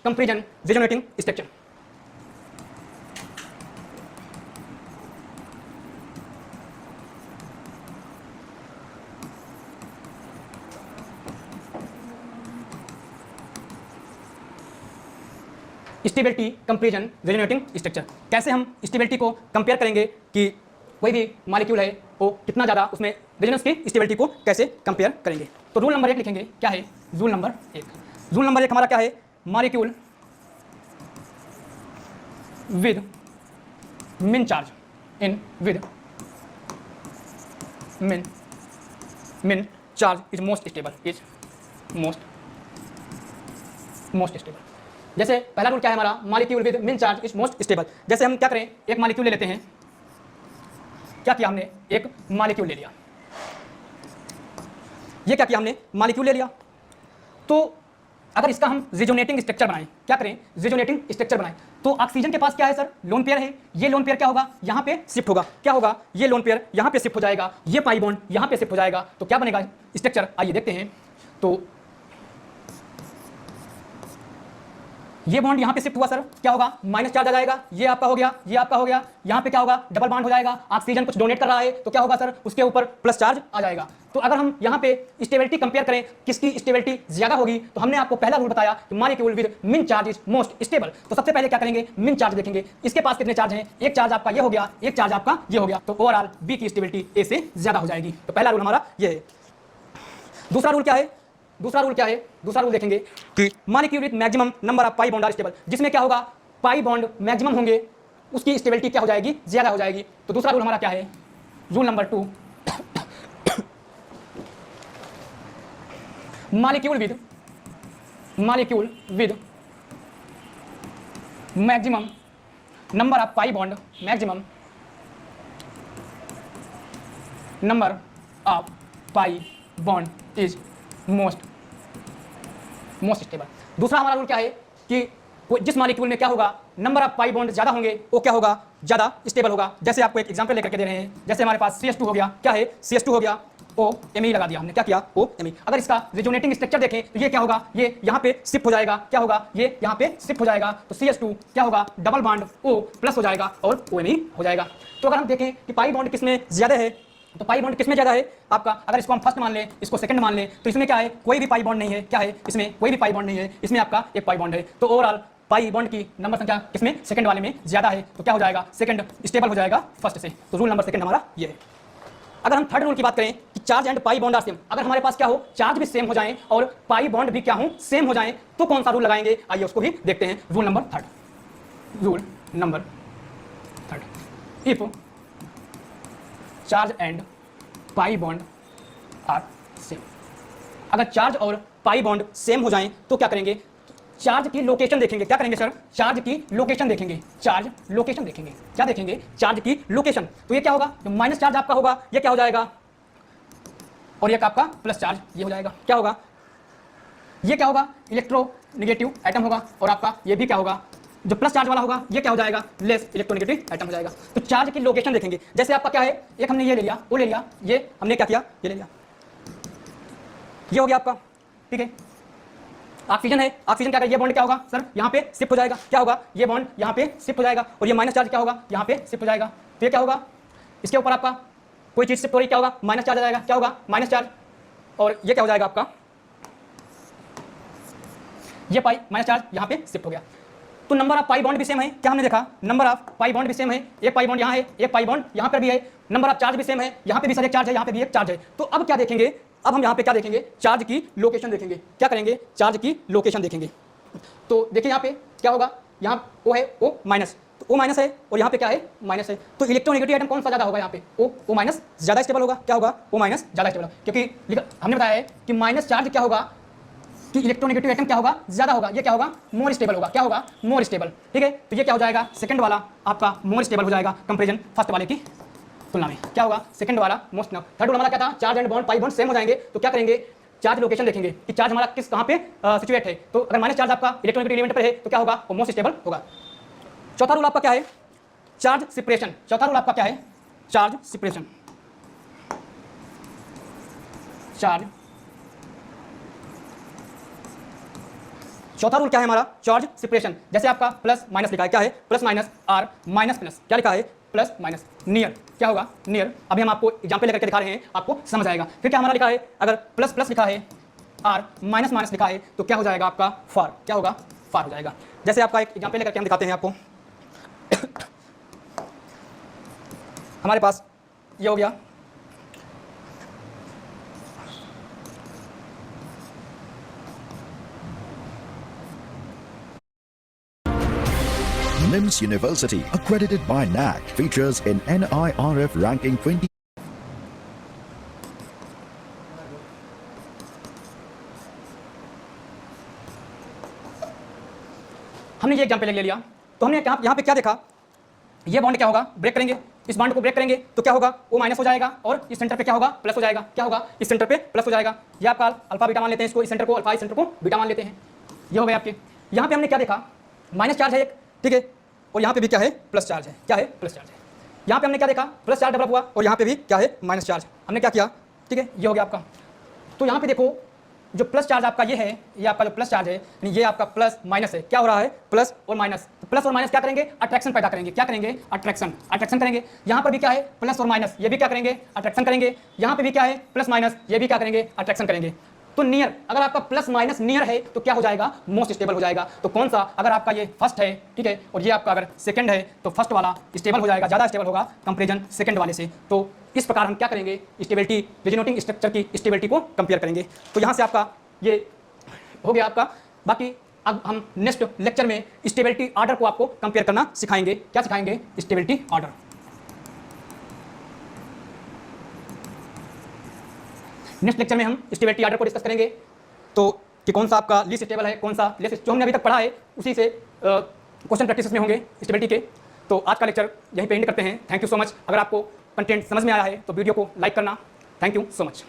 Comparison resonating structure. Stability comparison resonating structure. कैसे हम stability को कंपेयर करेंगे कि कोई भी मॉलिक्यूल है वो कितना ज़्यादा उसमें रेजोनेंस की स्टेबिलिटी को कैसे कंपेयर करेंगे। तो रूल नंबर 1 लिखेंगे, क्या है रूल नंबर 1। रूल नंबर 1 हमारा क्या है, मॉलिक्यूल विद मिन चार्ज इन विद मिन charge is most stable, is most stable. जैसे पहला रूल क्या है हमारा, मॉलिक्यूल विद मिन चार्ज इज मोस्ट स्टेबल। जैसे हम क्या करें, एक मॉलिक्यूल ले लेते हैं, क्या किया हमने, एक मॉलिक्यूल ले लिया, ये क्या किया हमने, मॉलिक्यूल ले लिया। तो अगर इसका हम रेजोनेटिंग स्ट्रक्चर बनाएं, क्या करें, रेजोनेटिंग स्ट्रक्चर बनाएं, तो ऑक्सीजन के पास क्या है सर, लोन पेयर है, ये लोन पेयर क्या होगा, यहां पे शिफ्ट होगा, क्या होगा, ये लोन पेयर यहां पे शिफ्ट हो जाएगा, ये पाई बॉन्ड यहां पे शिफ्ट हो जाएगा, तो क्या बनेगा स्ट्रक्चर, आइए देखते हैं। तो ये बॉन्ड यहां पे शिफ्ट हुआ सर, क्या होगा, माइनस चार्ज आ जाएगा, ये आपका हो गया, ये आपका हो गया, यहां पे क्या होगा, डबल बॉन्ड हो जाएगा, ऑक्सीजन कुछ डोनेट कर रहा है तो क्या होगा सर, उसके ऊपर प्लस चार्ज आ जाएगा। तो अगर हम यहां पे स्टेबिलिटी कंपेयर करें, किसकी स्टेबिलिटी ज्यादा होगी, तो हमने आपको पहला रूल बताया कि मॉलिक्यूल विद मिन चार्ज इज मोस्ट स्टेबल। तो सबसे पहले क्या करेंगे, मिन चार्ज देखेंगे, इसके पास कितने चार्ज हैं, एक चार्ज आपका ये हो गया, एक चार्ज आपका ये हो गया, तो ओवरऑल बी की स्टेबिलिटी ए से ज्यादा हो जाएगी। तो पहला रूल हमारा ये है। दूसरा रूल क्या है, दूसरा रूल क्या है, दूसरा रूल देखेंगे कि molecule with maximum number of pi bond are stable, जिसमें क्या होगा, पाई बॉन्ड मैक्सिमम होंगे, उसकी स्टेबिलिटी क्या हो जाएगी, ज्यादा हो जाएगी। तो दूसरा रूल हमारा क्या है, rule number 2, molecule with maximum number of pi bond, maximum number of pi bond is most stable. दूसरा हमारा रूल क्या है कि जिस मॉलिक्यूल में क्या होगा, नंबर ऑफ पाई बॉन्ड ज्यादा होंगे, वो क्या होगा, ज्यादा स्टेबल होगा। जैसे आपको एक एग्जांपल लेकर के दे रहे हैं, जैसे हमारे पास CH2 हो गया, क्या है, CH2 हो गया, OMe लगा दिया हमने, क्या किया, OMe। अगर इसका रेजोनेटिंग स्ट्रक्चर देखें तो ये क्या होगा, ये यहाँ पे शिफ्ट हो जाएगा, क्या होगा, ये यहाँ पे शिफ्ट हो जाएगा, तो CH2 क्या होगा, डबल बॉन्ड O प्लस हो जाएगा और OMe हो जाएगा। तो अगर हम देखें कि पाई बॉन्ड किसमें ज्यादा है, तो पाई बॉन्ड किसमें ज्यादा है आपका, अगर इसको हम फर्स्ट मान लें, इसको सेकंड मान लें, तो इसमें क्या है, कोई भी पाई बॉन्ड नहीं है, क्या है, इसमें कोई भी पाई बॉन्ड नहीं है, इसमें आपका एक पाई बॉन्ड है। तो ओवरऑल पाई बॉन्ड की नंबर संख्या किसमें, सेकंड वाले में ज्यादा है, तो क्या हो जाएगा, सेकंड स्टेबल हो जाएगा फर्स्ट से। तो रूल नंबर सेकंड हमारा ये है। अगर हम थर्ड रूल की बात करें कि charge and pi bond are same, अगर हमारे पास क्या हो, चार्ज भी सेम हो जाएं और पाई बॉन्ड भी क्या हो, सेम हो जाएं, तो कौन सा रूल लगाएंगे, आइए उसको भी देखते हैं। Rule number third, rule number third, if charge and pi bond are same, अगर चार्ज और पाई बॉन्ड सेम हो जाएं तो क्या करेंगे, चार्ज की लोकेशन देखेंगे, क्या करेंगे सर, चार्ज की लोकेशन देखेंगे, चार्ज लोकेशन देखेंगे, क्या देखेंगे, चार्ज की लोकेशन। तो ये क्या होगा, जो माइनस चार्ज आपका होगा ये क्या हो जाएगा, और ये आपका प्लस चार्ज ये हो जाएगा, क्या होगा, ये क्या होगा, इलेक्ट्रोनेगेटिव एटम होगा, और आपका ये भी क्या होगा, जो प्लस चार्ज वाला होगा ये क्या हो जाएगा, लेस इलेक्ट्रोनेगेटिव एटम हो जाएगा। तो चार्ज की लोकेशन देखेंगे, जैसे आपका क्या है, एक हमने ये ले लिया, वो ले लिया, ये हमने क्या किया, ये ले लिया, ये हो गया आपका, ठीक है। ऑक्सीजन है, ऑक्सीजन क्या, ये बॉन्ड क्या होगा सर, यहाँ पे शिफ्ट हो जाएगा, क्या होगा, ये बॉन्ड यहाँ पे शिफ्ट हो जाएगा, और ये माइनस चार्ज क्या होगा, यहाँ पे शिफ्ट हो जाएगा। तो ये क्या होगा, इसके ऊपर आपका कोई चीज शिफ्ट हो रही, क्या होगा, माइनस चार्ज आ जाएगा, क्या होगा, माइनस चार्ज, और ये क्या हो जाएगा आपका, ये पाई माइनस चार्ज यहाँ पे शिफ्ट हो गया। तो नंबर ऑफ पाई बॉन्ड भी सेम है, क्या हमने देखा, नंबर ऑफ पाई बॉन्ड भी सेम है, एक पाई बॉन्ड यहाँ है, एक पाई बॉन्ड यहाँ पर भी है, नंबर ऑफ चार्ज भी सेम है, यहाँ पे भी सर एक चार्ज है, यहाँ पे भी एक चार्ज है। तो अब क्या देखेंगे, अब हम यहाँ पे क्या देखेंगे, चार्ज की लोकेशन देखेंगे, क्या करेंगे, चार्ज की लोकेशन देखेंगे। तो देखिए यहाँ पे क्या होगा, यहाँ O है, O माइनस, तो O माइनस है और यहाँ पे क्या है, माइनस है, तो इलेक्ट्रोनेगेटिव एटम कौन सा ज्यादा होगा, यहाँ पे O माइनस ज्यादा स्टेबल होगा, क्या होगा, O माइनस ज्यादा स्टेबल, क्योंकि हमने बताया है कि माइनस चार्ज क्या होगा, कि इलेक्ट्रोनेगेटिव एटम क्या होगा, ज्यादा होगा, ये क्या होगा, मोर स्टेबल होगा, क्या होगा, मोर स्टेबल, ठीक है। तो ये क्या हो जाएगा, सेकंड वाला आपका मोर स्टेबल हो जाएगा कंपैरिजन फर्स्ट वाले की तुलना में, क्या होगा, सेकंड वाला मोस्ट। थर्ड रूल हमारा क्या था, charge and bond pi bond same हो जाएंगे, तो क्या करेंगे, चार्ज लोकेशन देखेंगे कि चार्ज हमारा किस कहां पे सिचुएट है। तो अगर माइनस चार्ज आपका इलेक्ट्रोनेगेटिव एलिमेंट पर है तो क्या होगा, वो मोस्ट स्टेबल होगा। चौथा रूल आपका क्या है, चार्ज सेपरेशन। चौथा रूल आपका क्या है, चार्ज सेपरेशन। चार्ज चौथा रूल क्या है हमारा, चार्ज सेपरेशन। जैसे आपका प्लस माइनस लिखा है, क्या है, plus minus or minus plus, क्या लिखा है, प्लस माइनस नियर, क्या होगा, नियर। अभी हम आपको एग्जांपल लेकर के दिखा रहे हैं, आपको समझ आएगा। फिर क्या हमारा लिखा है, अगर प्लस प्लस लिखा है, आर माइनस माइनस लिखा है, तो क्या हो जाएगा आपका, फार, क्या होगा, फार हो जाएगा। जैसे आपका एक एग्जांपल लेकर के हम दिखाते हैं आपको। हमारे पास ये हो गया, NIMS University, accredited by NAC, features in NIRF ranking 20. हमने ये एग्जांपल ले लिया, तो हमने यहाँ पे क्या देखा, ये बॉन्ड क्या होगा, ब्रेक करेंगे, इस बॉन्ड को ब्रेक करेंगे तो क्या होगा, O माइनस हो जाएगा, और इस सेंटर पे क्या होगा, प्लस हो जाएगा, क्या होगा, इस सेंटर पे प्लस हो जाएगा। ये आपका अल्फा बीटा मान लेते हैं इसको, इस सेंटर को अल्फा, इस सेंटर को बीटा मान लेते हैं। ये हो गए आपके। यहाँ पे हमने क्या देखा, माइनस चार्ज है एक, ठीक है, और यहाँ पे भी क्या है, प्लस चार्ज है, क्या है, प्लस चार्ज है। यहाँ पे हमने क्या देखा, प्लस चार्ज डेवलप हुआ, और यहाँ पे भी क्या है, माइनस चार्ज। हमने क्या किया, ठीक है, ये हो गया आपका। तो यहाँ पे देखो, जो प्लस चार्ज आपका ये है, ये आपका जो प्लस चार्ज है, यानी ये आपका प्लस माइनस है, क्या हो रहा है, प्लस और माइनस। तो प्लस और माइनस क्या करेंगे, अट्रैक्शन पैदा करेंगे, क्या करेंगे, अट्रैक्शन, अट्रैक्शन करेंगे। यहाँ पर भी क्या है, प्लस और माइनस, ये भी क्या करेंगे, अट्रैक्शन करेंगे। यहाँ पे भी क्या है, प्लस माइनस, ये भी क्या करेंगे, अट्रैक्शन करेंगे। तो नियर, अगर आपका प्लस माइनस नियर है तो क्या हो जाएगा, मोस्ट स्टेबल हो जाएगा। तो कौन सा, अगर आपका ये फर्स्ट है, ठीक है, और ये आपका अगर सेकंड है, तो फर्स्ट वाला स्टेबल हो जाएगा, ज़्यादा स्टेबल होगा कंपेरिजन सेकंड वाले से। तो इस प्रकार हम क्या करेंगे, स्टेबिलिटी, रेजोनेटिंग स्ट्रक्चर की स्टेबिलिटी को कंपेयर करेंगे। तो यहाँ से आपका ये हो गया आपका। बाकी अब हम नेक्स्ट लेक्चर में स्टेबिलिटी ऑर्डर को आपको कंपेयर करना सिखाएंगे। क्या सिखाएंगे, स्टेबिलिटी ऑर्डर। नेक्स्ट लेक्चर में हम स्टेबिलिटी ऑर्डर को डिस्कस करेंगे, तो कि कौन सा आपका लीस्ट स्टेबल है, कौन सा लेस, जो हमने अभी तक पढ़ा है उसी से क्वेश्चन प्रैक्टिस में होंगे स्टेबिलिटी के। तो आज का लेक्चर यहीं पे एंड करते हैं। Thank you so much. अगर आपको कंटेंट समझ में आया है तो वीडियो को लाइक करना। Thank you so much.